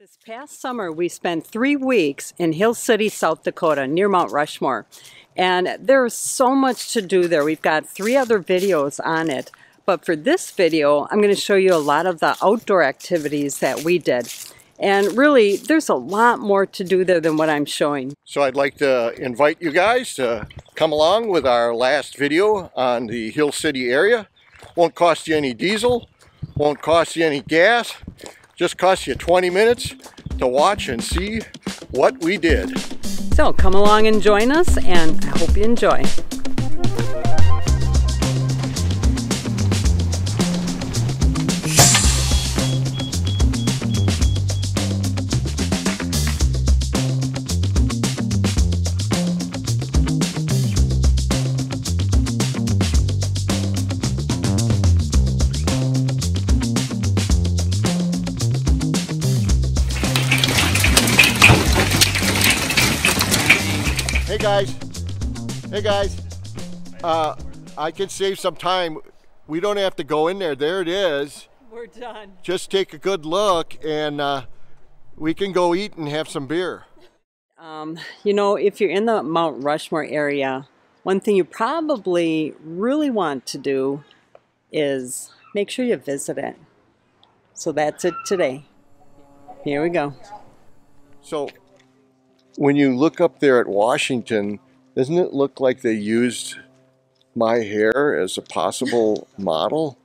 This past summer, we spent 3 weeks in Hill City, South Dakota, near Mount Rushmore. And there's so much to do there. We've got 3 other videos on it. But for this video, I'm going to show you a lot of the outdoor activities that we did. And really, there's a lot more to do there than what I'm showing. So I'd like to invite you guys to come along with our last video on the Hill City area. Won't cost you any diesel, won't cost you any gas. Just cost you 20 minutes to watch and see what we did. So come along and join us, and I hope you enjoy. Hey guys, I can save some time. We don't have to go in there. There it is. We're done. Just take a good look and we can go eat and have some beer. You know, if you're in the Mount Rushmore area, one thing you probably really want to do is make sure you visit it. So that's it today. Here we go. So when you look up there at Washington, doesn't it look like they used my hair as a possible model?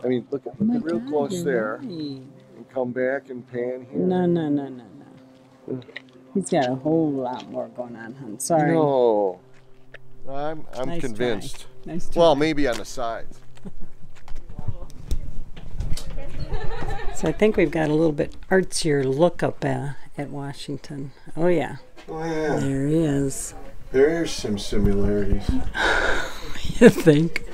I mean, look real close there. Right. And come back and pan here. No. He's got a whole lot more going on, hon. Sorry. No. I'm nice convinced. Try. Nice try. Well, maybe on the sides. So I think we've got a little bit artsier look up at Washington. Oh yeah. Oh yeah. There he is. There's some similarities. You think?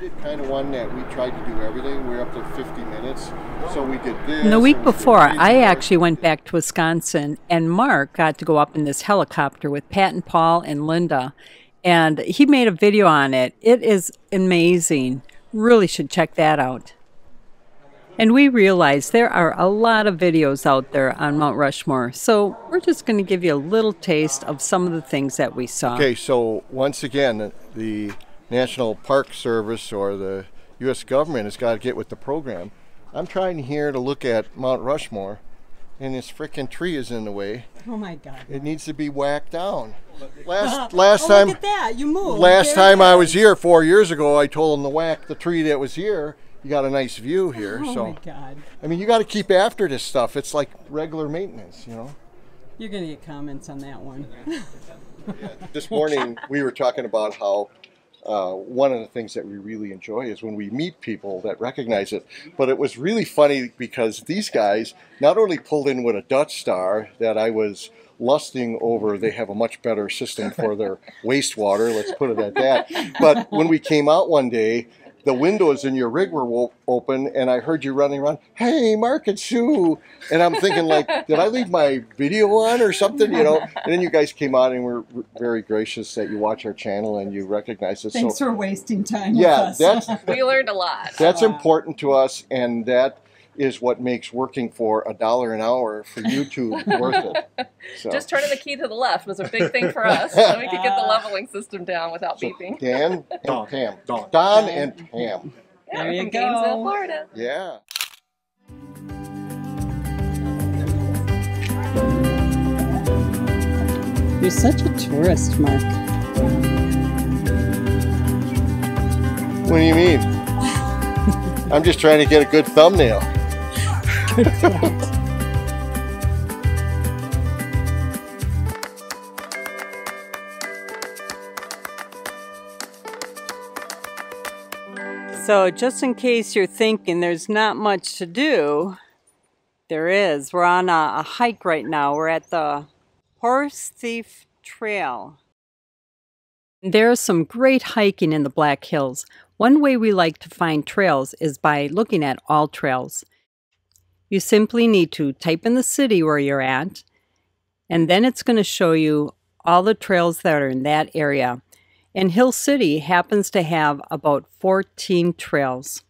We did kind of one that we tried to do everything. We were up to 50 minutes. So we did this. And the week before, I actually went back to Wisconsin, and Mark got to go up in this helicopter with Pat and Paul and Linda. And he made a video on it. It is amazing. Really should check that out. And we realize there are a lot of videos out there on Mount Rushmore, so we're just going to give you a little taste of some of the things that we saw. Okay, so once again, the National Park Service or the U.S. government has got to get with the program. I'm trying here to look at Mount Rushmore, and this frickin' tree is in the way. Oh my God! It needs to be whacked down. Last oh, time, look at that! You moved. Last time I was here 4 years ago, I told them to whack the tree that was here. You got a nice view here. Oh so, my God. I mean, you got to keep after this stuff. It's like regular maintenance, you know. You're going to get comments on that one. Yeah. This morning we were talking about how one of the things that we really enjoy is when we meet people that recognize it. But it was really funny because these guys not only pulled in with a Dutch Star that I was lusting over. They have a much better system for their wastewater, let's put it at that. But when we came out one day, the windows in your rig were open, and I heard you running around, hey, Mark and Sue. And I'm thinking, like, did I leave my video on or something, you know? And then you guys came on and were very gracious that you watch our channel and you recognize us. Thanks for wasting time with us. We learned a lot. That's important to us, and that is what makes working for $1 an hour for YouTube worth it. So. Just turning the key to the left was a big thing for us, so we could get the leveling system down without beeping. Dan and Pam. Don and Pam. Yeah, there you from go. Gainesville, Florida. Yeah. You're such a tourist, Mark. What do you mean? I'm just trying to get a good thumbnail. So just in case you're thinking there's not much to do, there is. We're on a hike right now. We're at the Horsethief Trail. There's some great hiking in the Black Hills. One way we like to find trails is by looking at all trails. You simply need to type in the city where you're at, and then it's going to show you all the trails that are in that area. And Hill City happens to have about 14 trails.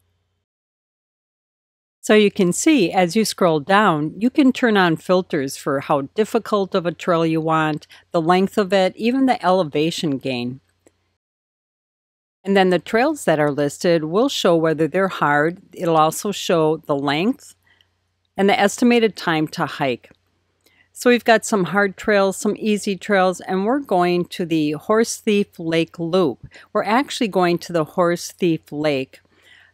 So you can see as you scroll down, you can turn on filters for how difficult of a trail you want, the length of it, even the elevation gain. And then the trails that are listed will show whether they're hard. It'll also show the length and the estimated time to hike. So we've got some hard trails, some easy trails, and we're going to the Horsethief Lake Loop. We're actually going to the Horsethief Lake.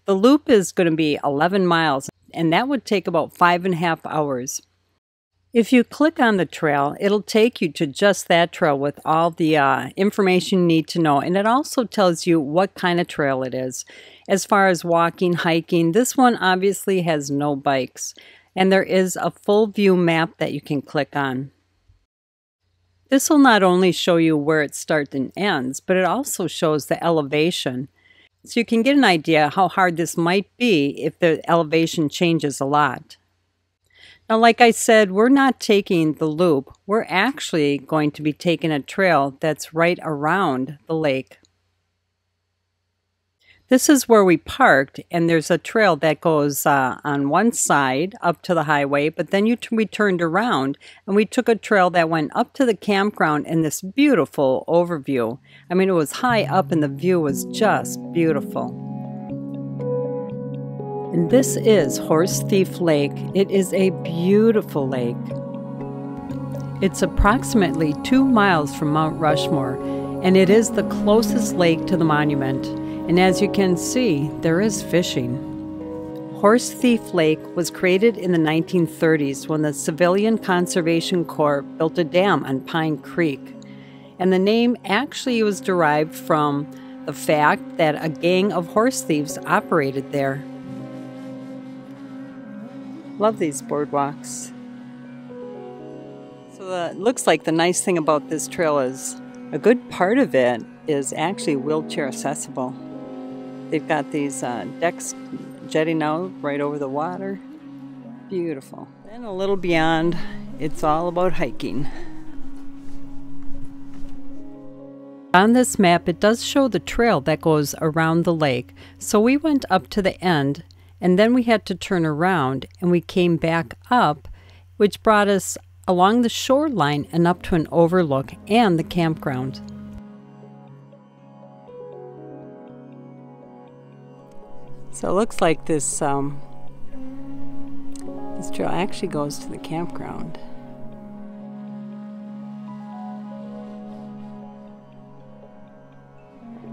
The loop is going to be 11 miles, and that would take about 5.5 hours. If you click on the trail, it'll take you to just that trail with all the information you need to know, and it also tells you what kind of trail it is. As far as walking, hiking, this one obviously has no bikes, and there is a full view map that you can click on. This will not only show you where it starts and ends, but it also shows the elevation. So you can get an idea how hard this might be if the elevation changes a lot. Now, like I said, we're not taking the loop. We're actually going to be taking a trail that's right around the lake. This is where we parked, and there's a trail that goes on one side up to the highway, but then we turned around and we took a trail that went up to the campground in this beautiful overview. I mean, it was high up and the view was just beautiful. And this is Horsethief Lake. It is a beautiful lake. It's approximately 2 miles from Mount Rushmore, and it is the closest lake to the monument. And as you can see, there is fishing. Horsethief Lake was created in the 1930s when the Civilian Conservation Corps built a dam on Pine Creek. And the name actually was derived from the fact that a gang of horse thieves operated there. Love these boardwalks. So it looks like the nice thing about this trail is a good part of it is actually wheelchair accessible. They've got these decks jetting out right over the water. Beautiful. Then a little beyond, it's all about hiking. On this map, it does show the trail that goes around the lake. So we went up to the end, and then we had to turn around, and we came back up, which brought us along the shoreline and up to an overlook and the campground. So it looks like this trail actually goes to the campground.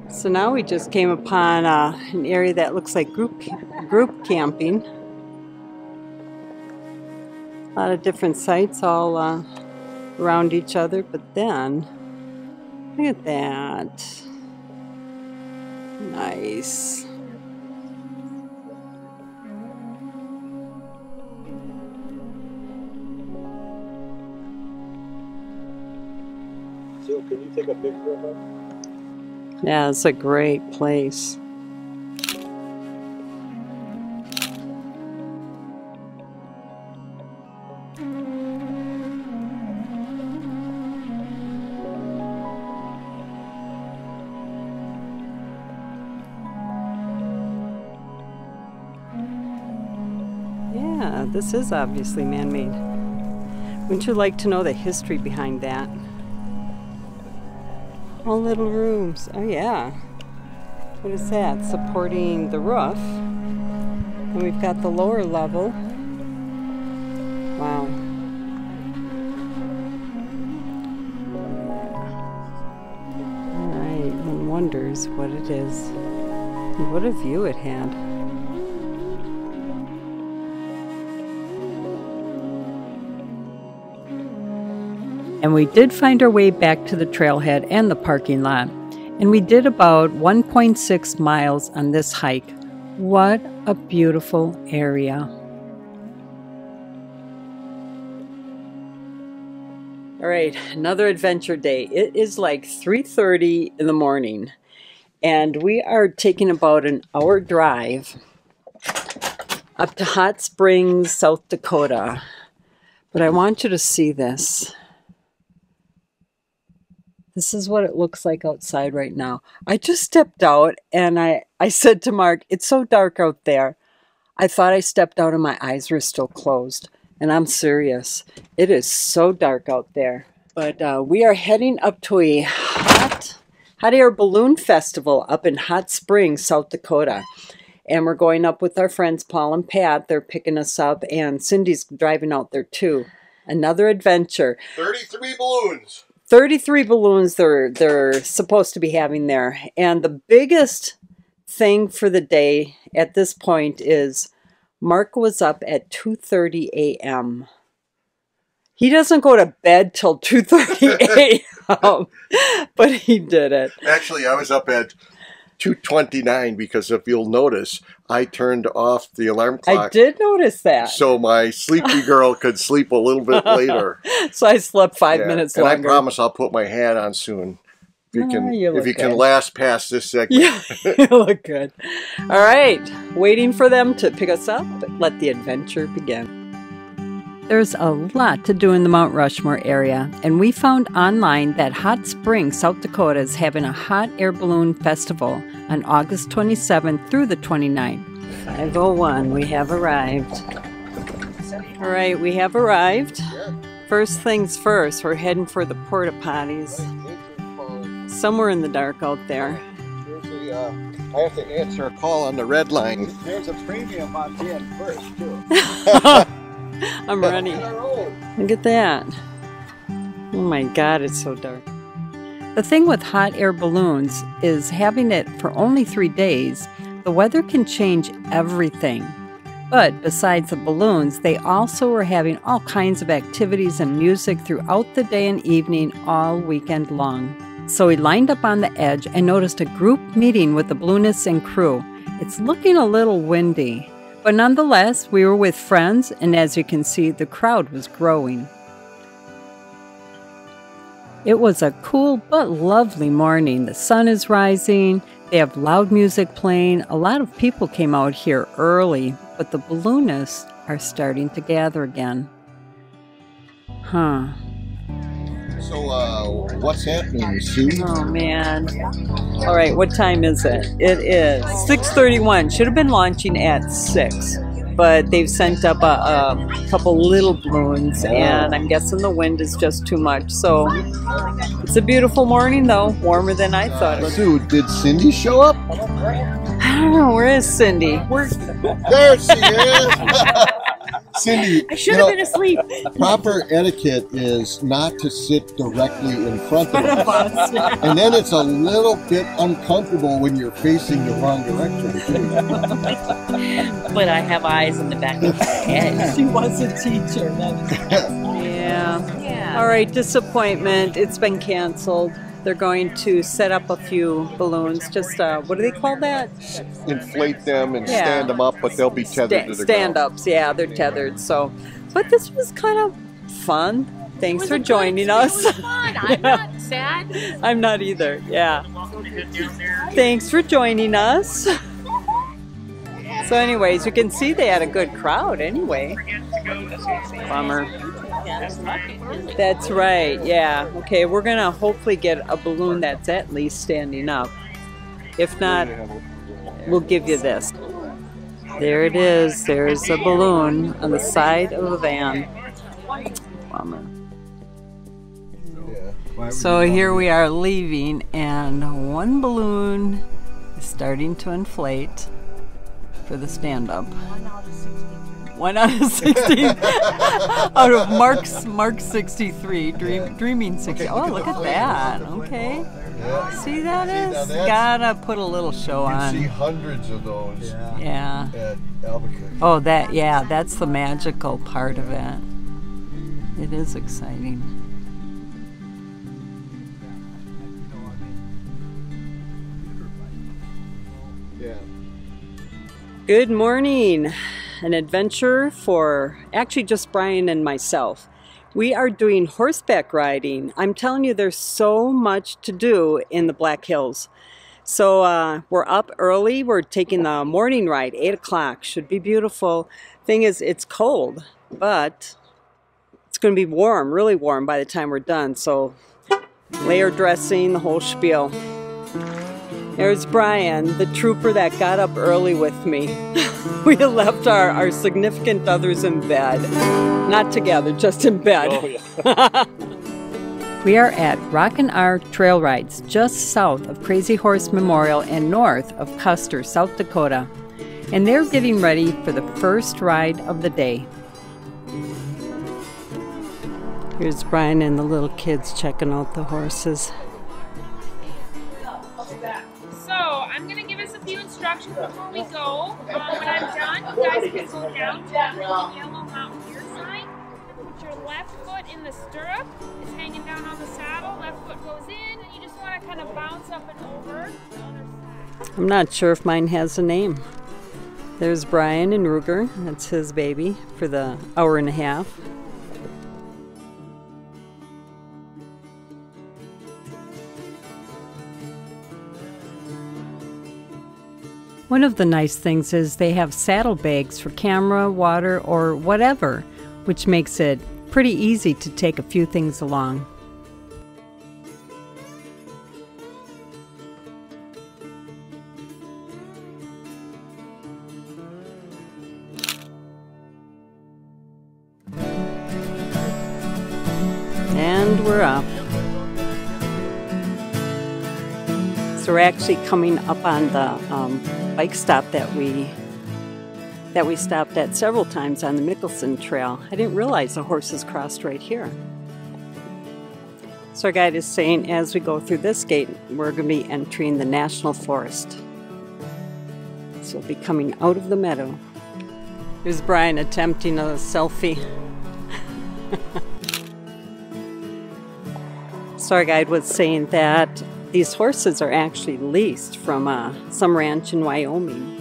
So now we just came upon an area that looks like group camping. A lot of different sites all around each other, but then look at that. Nice. So can you take a picture of it? Yeah, it's a great place. Yeah, this is obviously man-made. Wouldn't you like to know the history behind that? All little rooms. Oh yeah. What is that? Supporting the roof. And we've got the lower level. Wow. Alright, one wonders what it is. And what a view it had. And we did find our way back to the trailhead and the parking lot. And we did about 1.6 miles on this hike. What a beautiful area. All right, another adventure day. It is like 3:30 in the morning. And we are taking about an hour drive up to Hot Springs, South Dakota. But I want you to see this. This is what it looks like outside right now. I just stepped out and I said to Mark, it's so dark out there. I thought I stepped out and my eyes were still closed. And I'm serious. It is so dark out there. But we are heading up to a hot air balloon festival up in Hot Springs, South Dakota. And we're going up with our friends Paul and Pat. They're picking us up, and Cindy's driving out there too. Another adventure. 33 balloons. 33 balloons they're supposed to be having there. And the biggest thing for the day at this point is Mark was up at 2:30 a.m. He doesn't go to bed till 2:30 a.m., but he did it. Actually, I was up at 2:29 because if you'll notice, I turned off the alarm clock. I did notice that. So my sleepy girl could sleep a little bit later. So I slept 5 minutes longer. And I promise I'll put my hat on soon. If you can good. last past this segment. Yeah, you look good. All right, waiting for them to pick us up. Let the adventure begin. There's a lot to do in the Mount Rushmore area, and we found online that Hot Springs, South Dakota is having a hot air balloon festival on August 27th through the 29th. 5:01, we have arrived. All right, we have arrived. First things first, we're heading for the porta potties. Somewhere in the dark out there. I have to answer a call on the red line. There's a premium on being first, too. I'm ready. Look at that. Oh my God, it's so dark. The thing with hot air balloons is having it for only 3 days, the weather can change everything. But besides the balloons, they also were having all kinds of activities and music throughout the day and evening all weekend long. So we lined up on the edge and noticed a group meeting with the balloonists and crew. It's looking a little windy, but nonetheless, we were with friends, and as you can see, the crowd was growing. It was a cool but lovely morning. The sun is rising, they have loud music playing. A lot of people came out here early, but the balloonists are starting to gather again. So, what's happening, Sue? Oh, man. All right, what time is it? It is 6:31. Should have been launching at 6, but they've sent up a couple little balloons, and I'm guessing the wind is just too much. So it's a beautiful morning, though. Warmer than I thought it would. Sue, did Cindy show up? I don't know. Where is Cindy? There she is! Cindy, I should have been asleep. Proper etiquette is not to sit directly in front of us. And then it's a little bit uncomfortable when you're facing the wrong direction. But I have eyes in the back of my head. She was a teacher. Yeah. All right, disappointment. It's been canceled. They're going to set up a few balloons. Just, what do they call that? Inflate them and stand them up, but they'll be tethered to the ground. Stand-ups, yeah, they're tethered. So, but this was kind of fun. Thanks for joining us. It was fun. I'm not sad. I'm not either, yeah. Thanks for joining us. So anyways, you can see they had a good crowd anyway. Bummer. That's right, yeah. Okay, we're going to hopefully get a balloon that's at least standing up. If not, we'll give you this. There it is. There's a balloon on the side of the van. Bummer. So here we are leaving, and one balloon is starting to inflate for the stand-up. 1 out of 60. Out of Mark's 63, Dreaming 60. Oh, look at that. Okay. See that is? Gotta put a little show on. You see hundreds of those. Yeah. At Albuquerque. Oh, that's the magical part of it. It is exciting. Good morning. An adventure for actually just Brian and myself. We are doing horseback riding. I'm telling you, there's so much to do in the Black Hills. So we're up early. We're taking the morning ride, 8 o'clock. Should be beautiful. Thing is, it's cold, but it's going to be warm, really warm by the time we're done. So layer dressing, the whole spiel. There's Brian, the trooper that got up early with me. We left our significant others in bed. Not together, just in bed. Oh, yeah. We are at Rockin R Trail Rides, just south of Crazy Horse Memorial and north of Custer, South Dakota. And they're getting ready for the first ride of the day. Here's Brian and the little kids checking out the horses. So, I'm going to give us a few instructions before we go. When I'm done, you guys can go down to the yellow mountaineer sign. Put your left foot in the stirrup. It's hanging down on the saddle. Left foot goes in, and you just want to kind of bounce up and over the other side. I'm not sure if mine has a name. There's Brian and Ruger. That's his baby for the hour and a half. One of the nice things is they have saddlebags for camera, water, or whatever, which makes it pretty easy to take a few things along. And we're up. So we're actually coming up on the bike stop that we stopped at several times on the Mickelson Trail. I didn't realize the horses crossed right here. So our guide is saying as we go through this gate, we're going to be entering the National Forest. So we'll be coming out of the meadow. Here's Brian attempting a selfie. So our guide was saying that these horses are actually leased from some ranch in Wyoming.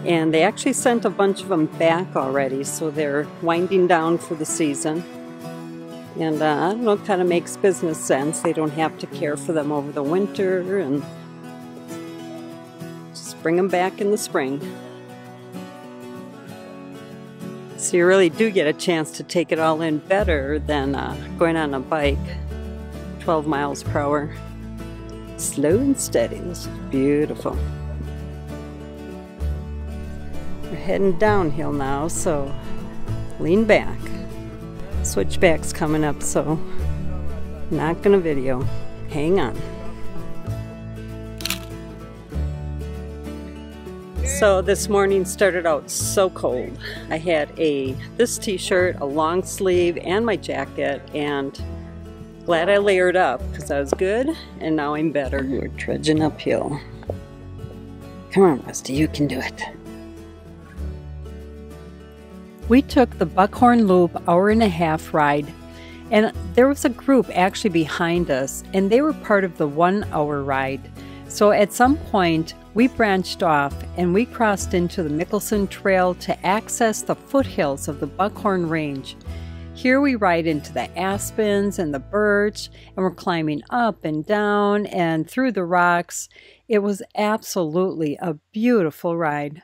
And they actually sent a bunch of them back already, so they're winding down for the season. And I don't know, it kind of makes business sense. They don't have to care for them over the winter and just bring them back in the spring. So you really do get a chance to take it all in better than going on a bike 12 miles per hour. Slow and steady. This is beautiful. We're heading downhill now, so lean back. Switchback's coming up, so not gonna video. Hang on. So this morning started out so cold. I had this t-shirt, a long sleeve, and my jacket, and glad I layered up because I was good, and now I'm better. We're trudging uphill. Come on, Rusty, you can do it. We took the Buckhorn Loop hour-and-a-half ride, and there was a group actually behind us, and they were part of the 1 hour ride. So at some point, we branched off and we crossed into the Mickelson Trail to access the foothills of the Buckhorn Range. Here we ride into the aspens and the birch, and we're climbing up and down and through the rocks. It was absolutely a beautiful ride.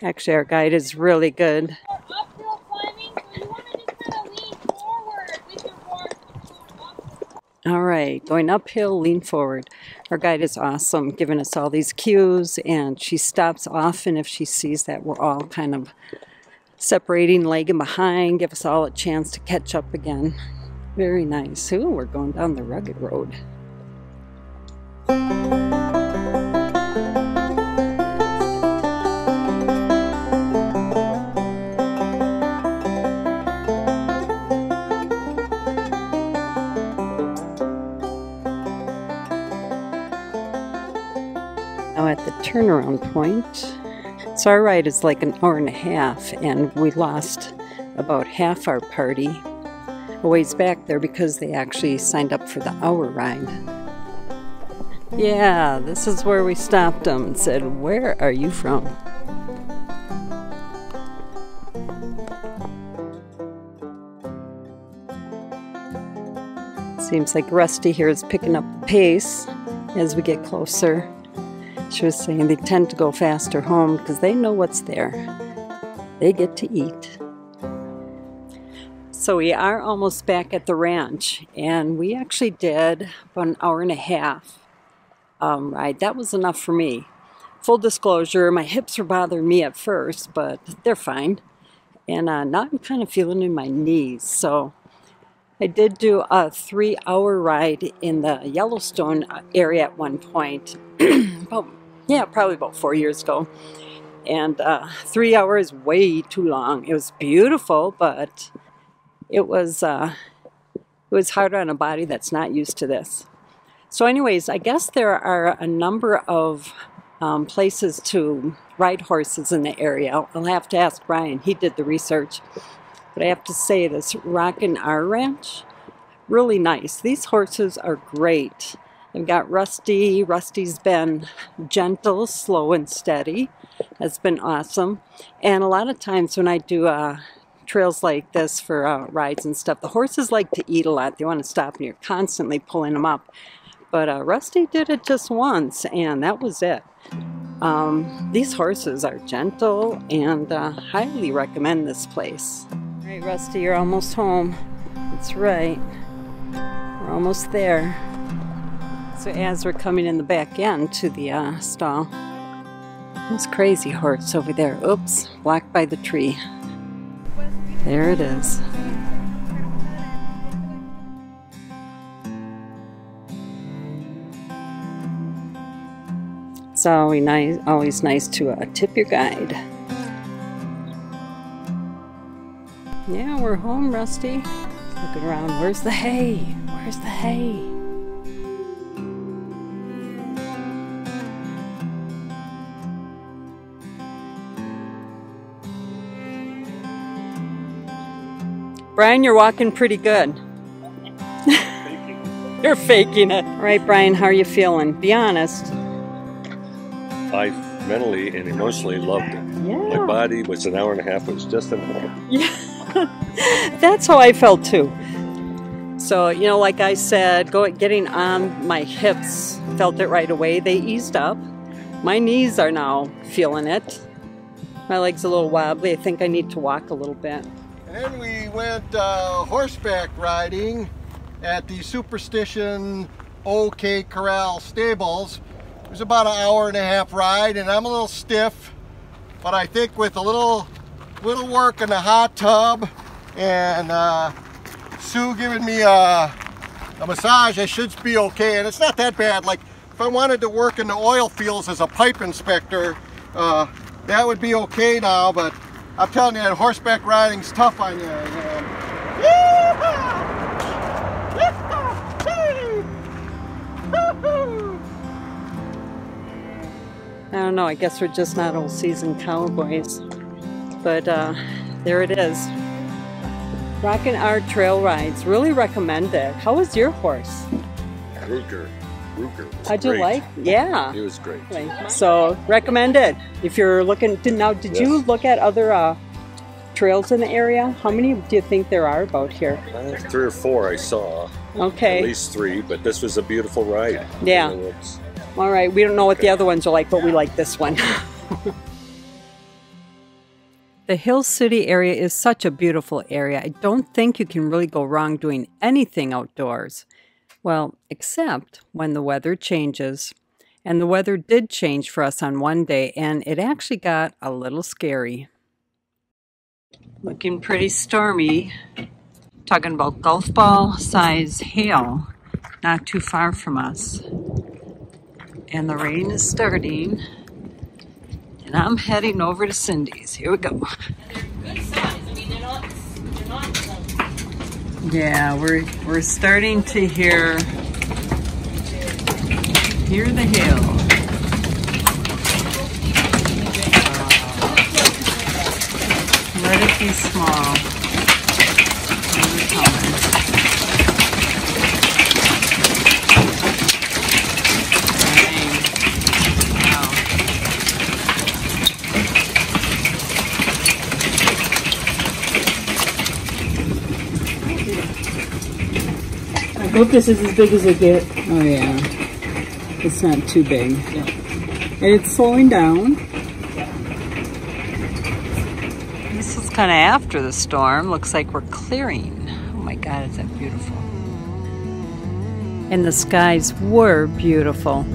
Actually, our guide is really good. Uphill climbing, so you want to just kind of lean forward with your horse. All right, going uphill, lean forward. Our guide is awesome, giving us all these cues, and she stops often if she sees that we're all kind of separating, lagging behind, give us all a chance to catch up again. Very nice. Ooh, we're going down the rugged road. Now at the turnaround point, so our ride is like an hour and a half, and we lost about half our party a ways back there because they actually signed up for the hour ride. Yeah, this is where we stopped them and said, "Where are you from?" Seems like Rusty here is picking up the pace as we get closer. She was saying they tend to go faster home because they know what's there. They get to eat. So we are almost back at the ranch, and we actually did about an hour and a half. ride. That was enough for me. Full disclosure, my hips were bothering me at first, but they're fine. And now I'm kind of feeling in my knees. So I did do a 3-hour ride in the Yellowstone area at one point. Probably about 4 years ago. And 3 hours way too long. It was beautiful, but it was hard on a body that's not used to this. So anyways, I guess there are a number of places to ride horses in the area. I'll have to ask Brian. He did the research. But I have to say, this Rockin R Ranch, really nice. These horses are great. I've got Rusty. Rusty's been gentle, slow, and steady. Has been awesome. And a lot of times when I do trails like this for rides and stuff, the horses like to eat a lot. They want to stop and you're constantly pulling them up. But Rusty did it just once, and that was it. These horses are gentle, and highly recommend this place. All right, Rusty, you're almost home. That's right. We're almost there. So as we're coming in the back end to the stall, there's Crazy Horse over there. Oops, blocked by the tree. There it is. It's always nice to tip your guide. Yeah, we're home, Rusty. Looking around. Where's the hay? Where's the hay? Brian, you're walking pretty good. You're faking it. All right, Brian, how are you feeling? Be honest. I mentally and emotionally loved it. Yeah. My body was an hour and a half. It was just enough. Yeah. That's how I felt too. So, you know, like I said, getting on my hips, felt it right away. They eased up. My knees are now feeling it. My leg's a little wobbly. I think I need to walk a little bit. And then we went horseback riding at the Superstition OK Corral Stables. It was about an hour and a half ride, and I'm a little stiff, but I think with a little work in the hot tub and Sue giving me a massage, I should be okay. And it's not that bad. Like if I wanted to work in the oil fields as a pipe inspector, that would be okay now, but I'm telling you, that horseback riding's tough on you. I don't know, I guess we're just not old seasoned cowboys. But there it is. Rockin R Trail Rides, really recommend it. How was your horse? Ruger. How'd you like? Yeah. It was great. So recommend it. If you're looking, now did you look at other trails in the area? How many do you think there are about here? 3 or 4 I saw. Okay. At least 3, but this was a beautiful ride. Yeah. All right, we don't know what the other ones are like, but we like this one. The Hill City area is such a beautiful area. I don't think you can really go wrong doing anything outdoors. Well, except when the weather changes. And the weather did change for us on one day, and it actually got a little scary. Looking pretty stormy. Talking about golf ball size hail, not too far from us. And the rain is starting. And I'm heading over to Cindy's. Here we go. They're good size. I mean, they're not Yeah, we're starting to hear the hail. Let it be small. We're coming. I hope this is as big as it gets. Oh yeah, it's not too big. Yeah. And it's slowing down. This is kind of after the storm. Looks like we're clearing. Oh my God, is that beautiful. And the skies were beautiful.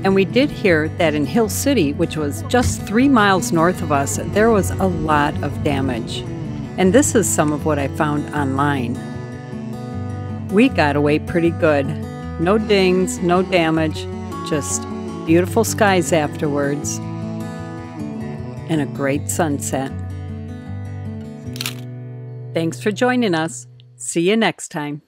And we did hear that in Hill City, which was just 3 miles north of us, there was a lot of damage. And this is some of what I found online. We got away pretty good. No dings, no damage, just beautiful skies afterwards, and a great sunset. Thanks for joining us. See you next time.